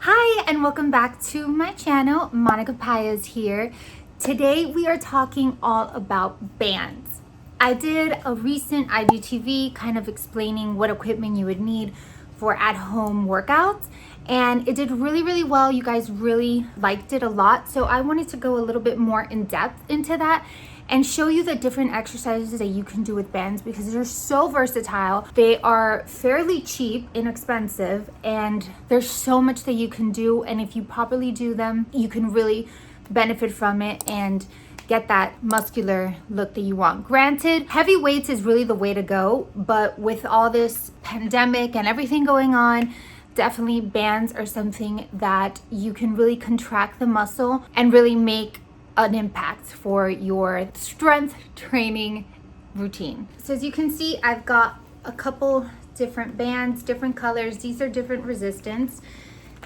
Hi and welcome back to my channel. Monika Paez here. Today we are talking all about bands. I did a recent IGTV kind of explaining what equipment you would need for at-home workouts, and it did really well. You guys really liked it a lot, so I wanted to go a little bit more in depth into that and show you the different exercises that you can do with bands because they're so versatile. They are fairly cheap, inexpensive, and there's so much that you can do. And if you properly do them, you can really benefit from it and get that muscular look that you want. Granted, heavy weights is really the way to go, but with all this pandemic and everything going on, definitely bands are something that you can really contract the muscle and really make an impact for your strength training routine. So as you can see, I've got a couple different bands, different colors. These are different resistance.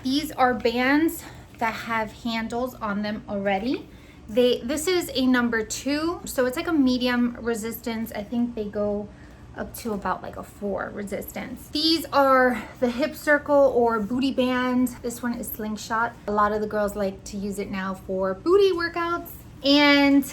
These are bands that have handles on them already. This is a number 2, so it's like a medium resistance. I think they go up to about like a 4 resistance. These are the hip circle or booty band. This one is slingshot. A lot of the girls like to use it now for booty workouts. And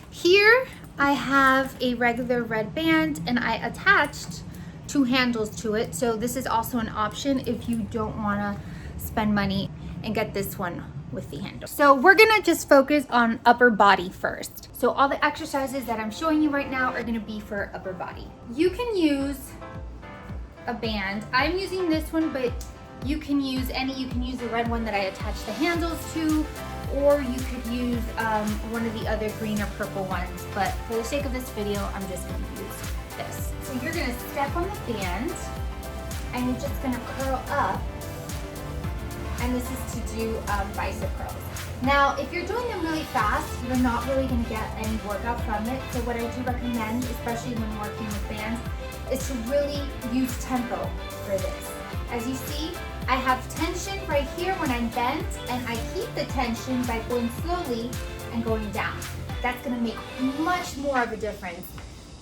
here I have a regular red band and I attached 2 handles to it. So this is also an option if you don't wanna spend money and get this one with the handle. So we're gonna just focus on upper body first. So all the exercises that I'm showing you right now are gonna be for upper body. You can use a band. I'm using this one, but you can use any. You can use the red one that I attached the handles to, or you could use one of the other green or purple ones. But for the sake of this video, I'm just gonna use this. So you're gonna step on the band and you're just gonna curl up. And this is to do bicep curls. Now, if you're doing them really fast, you're not really gonna get any workout from it. So what I do recommend, especially when working with bands, is to really use tempo for this. As you see, I have tension right here when I'm bent, and I keep the tension by going slowly and going down. That's gonna make much more of a difference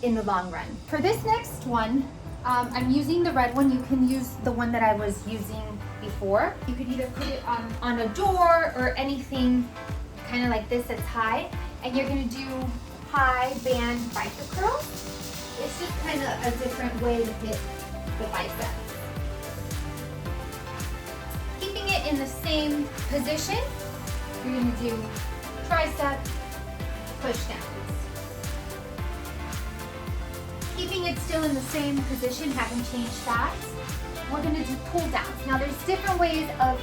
in the long run. For this next one, I'm using the red one. You can use the one that I was using before. You could either put it on a door or anything kind of like this that's high, and you're gonna do high band bicep curls. It's just kind of a different way to hit the biceps. Keeping it in the same position, you're gonna do tricep push downs. Keeping it still in the same position, haven't changed that. We're gonna do pull downs. Now there's different ways of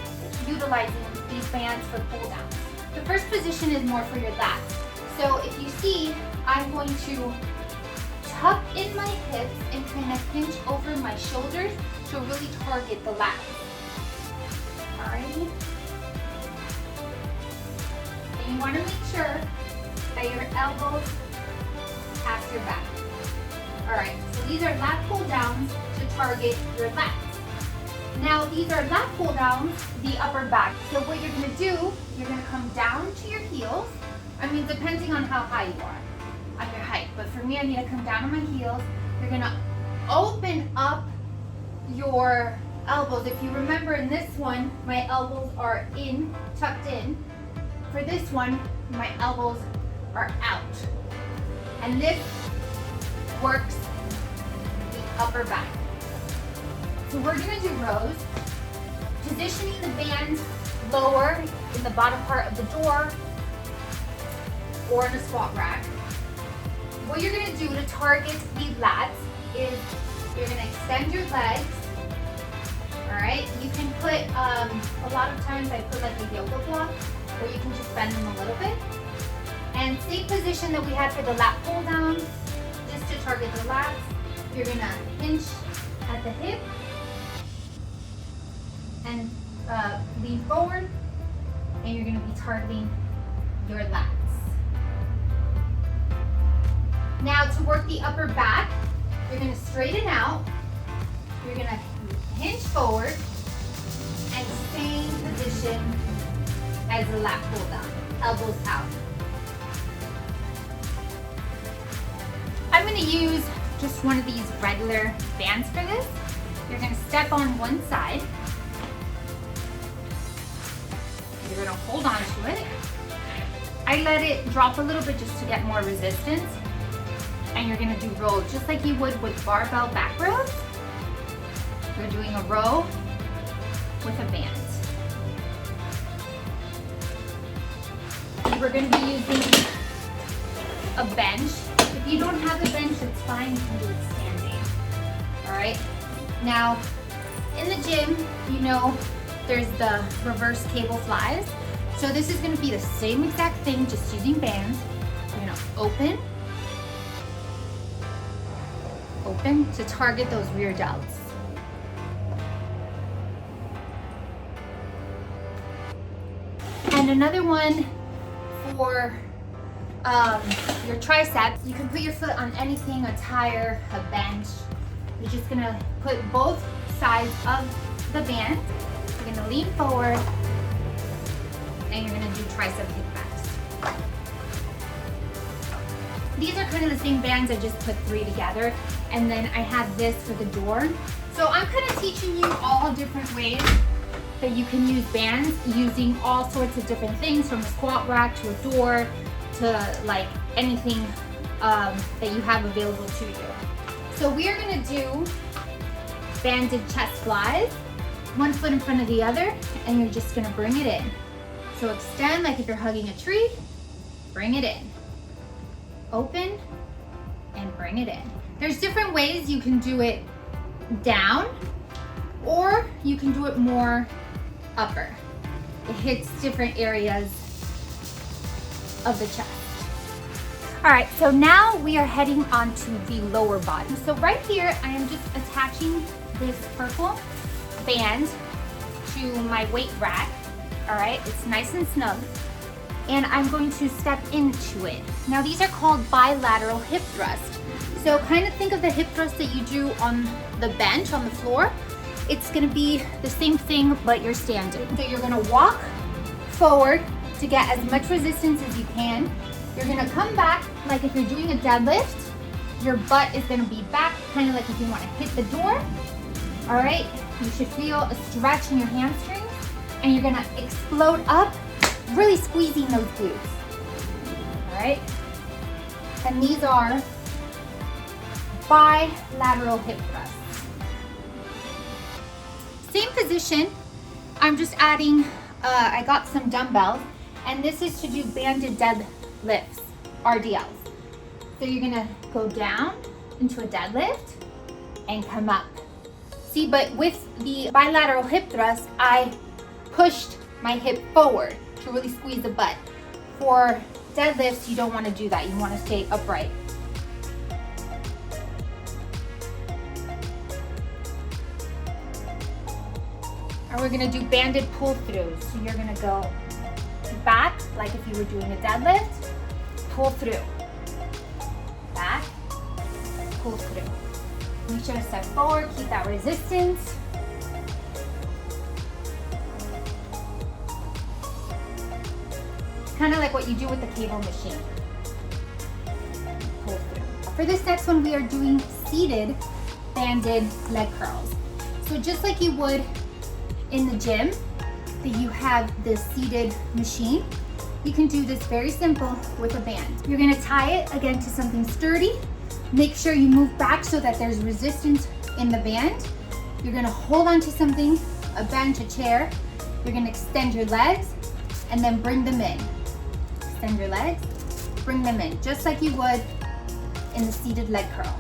utilizing these bands for pull downs. The first position is more for your lats. So if you see, I'm going to tuck in my hips and kind of hinge over my shoulders to really target the lats. Alrighty? And you wanna make sure that your elbows pass your back. Alright, so these are lat pull downs to target your lats. Now these are lat pull downs, the upper back. So what you're gonna do, you're gonna come down to your heels. I mean, depending on how high you are on your height. But for me, I need to come down on my heels. You're gonna open up your elbows. If you remember in this one, my elbows are in, tucked in. For this one, my elbows are out. And this works the upper back. So we're gonna do rows, positioning the band lower in the bottom part of the door or in a squat rack. What you're gonna do to target the lats is you're gonna extend your legs. All right, you can put, a lot of times I put like a yoga block, or you can just bend them a little bit. And same position that we had for the lat pull down, just to target the lats. You're gonna hinge at the hip and lean forward, and you're gonna be targeting your lats. Now to work the upper back, you're gonna straighten out, you're gonna hinge forward, and same position as the lat pull down, elbows out. I'm gonna use just one of these regular bands for this. You're gonna step on one side, You're gonna hold on to it. I let it drop a little bit just to get more resistance. And you're gonna do rows just like you would with barbell back rows. You're doing a row with a band. We're gonna be using a bench. If you don't have a bench, it's fine, you can do it standing. All right, now in the gym, you know, there's the reverse cable flies. So this is gonna be the same exact thing, just using bands. You're gonna open to target those rear delts. And another one for your triceps, you can put your foot on anything, a tire, a bench. You're just gonna put both sides of the band. You're gonna lean forward and you're gonna do tricep kickbacks. These are kind of the same bands, I just put 3 together. And then I have this for the door. So I'm kind of teaching you all different ways that you can use bands, using all sorts of different things, from a squat rack to a door to like anything that you have available to you. So we are gonna do banded chest flies, one foot in front of the other, and you're just gonna bring it in. So extend like if you're hugging a tree, bring it in. Open and bring it in. There's different ways you can do it down, or you can do it more upper. It hits different areas of the chest. All right, so now we are heading on to the lower body. So right here, I am just attaching this purple band to my weight rack. All right, it's nice and snug. And I'm going to step into it. Now these are called bilateral hip thrust. So kind of think of the hip thrust that you do on the bench, on the floor. It's gonna be the same thing, but you're standing. So you're gonna walk forward to get as much resistance as you can. You're gonna come back like if you're doing a deadlift. Your butt is gonna be back, kind of like if you wanna hit the door. All right, you should feel a stretch in your hamstrings, and you're gonna explode up, really squeezing those glutes. All right, and these are bilateral hip thrusts. Same position, I'm just adding, I got some dumbbells, and this is to do banded deadlifts, RDLs. So you're gonna go down into a deadlift and come up. See, but with the bilateral hip thrust, I pushed my hip forward to really squeeze the butt. For deadlifts, you don't wanna do that, you wanna stay upright. And we're gonna do banded pull throughs. So you're gonna go back, like if you were doing a deadlift, pull through. Back, pull through. Make sure to step forward, keep that resistance. It's kind of like what you do with the cable machine. Pull through. For this next one, we are doing seated banded leg curls. So just like you would in the gym, that you have this seated machine, you can do this very simple with a band. You're gonna tie it again to something sturdy. Make sure you move back so that there's resistance in the band. You're gonna hold on to something, a bench, a chair. You're gonna extend your legs and then bring them in. Extend your legs, bring them in, just like you would in the seated leg curl.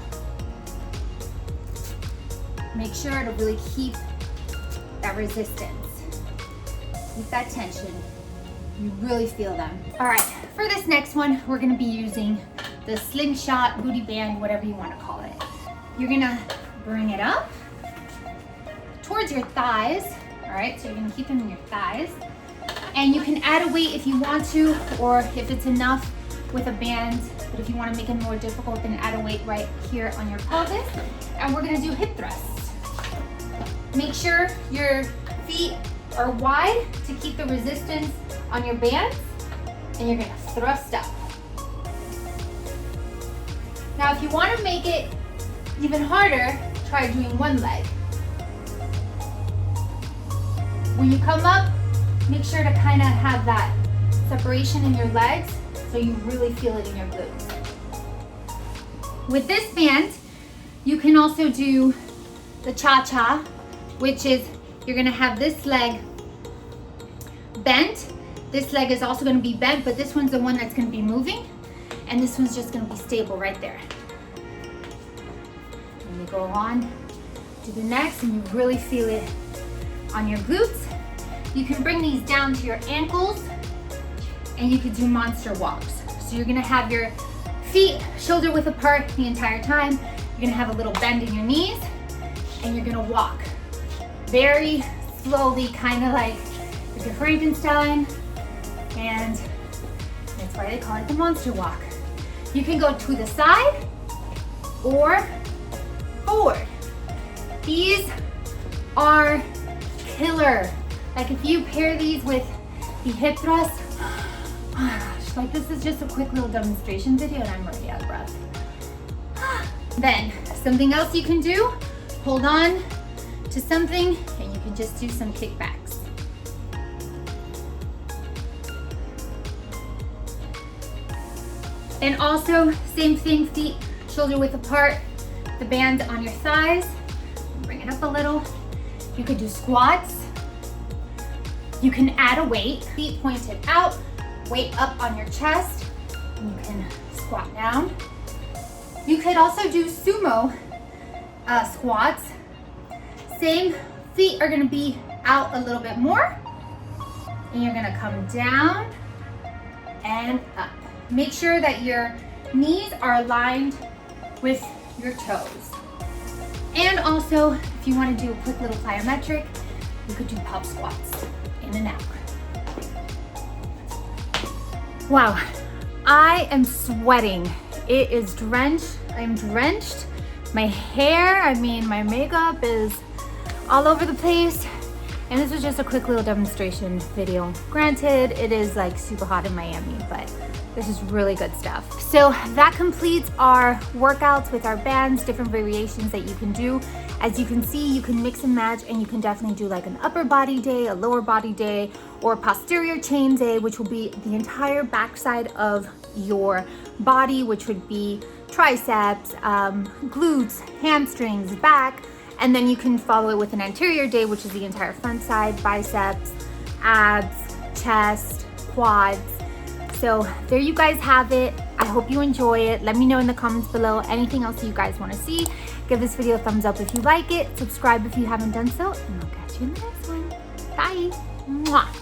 Make sure to really keep that resistance. Keep that tension. You really feel them. All right, for this next one, we're gonna be using the slingshot, booty band, whatever you wanna call it. You're gonna bring it up towards your thighs, all right? So you're gonna keep them in your thighs. And you can add a weight if you want to, or if it's enough with a band, but if you wanna make it more difficult, then add a weight right here on your pelvis. And we're gonna do hip thrusts. Make sure your feet are wide to keep the resistance on your bands, and you're gonna thrust up. Now, if you wanna make it even harder, try doing one leg. When you come up, Make sure to kind of have that separation in your legs so you really feel it in your glutes. With this band, you can also do the cha-cha, which is you're gonna have this leg bent. This leg is also gonna be bent, but this one's the one that's gonna be moving, and this one's just gonna be stable right there. And you go on to the next, and you really feel it on your glutes. You can bring these down to your ankles, and you could do monster walks. So you're gonna have your feet shoulder width apart the entire time. You're gonna have a little bend in your knees, and you're gonna walk very slowly, kind of like the Frankenstein, and that's why they call it the monster walk. You can go to the side or forward. These are killer. Like if you pair these with the hip thrust, oh my gosh, like this is just a quick little demonstration video and I'm already out of breath. Then something else you can do, hold on to something and you can just do some kickbacks. And also, same thing, feet shoulder width apart, the band on your thighs, bring it up a little. You could do squats. You can add a weight, feet pointed out, weight up on your chest, and you can squat down. You could also do sumo squats. Same, feet are gonna be out a little bit more, and you're gonna come down and up. Make sure that your knees are aligned with your toes. And also, if you want to do a quick little plyometric, you could do pub squats in and out. Wow, I am sweating. It is drenched. I'm drenched. My hair, my makeup is all over the place. And this was just a quick little demonstration video. Granted, it is like super hot in Miami, but this is really good stuff. So that completes our workouts with our bands, different variations that you can do. As you can see, you can mix and match, and you can definitely do like an upper body day, a lower body day, or a posterior chain day, which will be the entire backside of your body, which would be triceps, glutes, hamstrings, back. And then you can follow it with an anterior day, which is the entire front side, biceps, abs, chest, quads. So there you guys have it. I hope you enjoy it. Let me know in the comments below anything else you guys want to see. Give this video a thumbs up if you like it. Subscribe if you haven't done so, and I'll catch you in the next one. Bye. Mwah.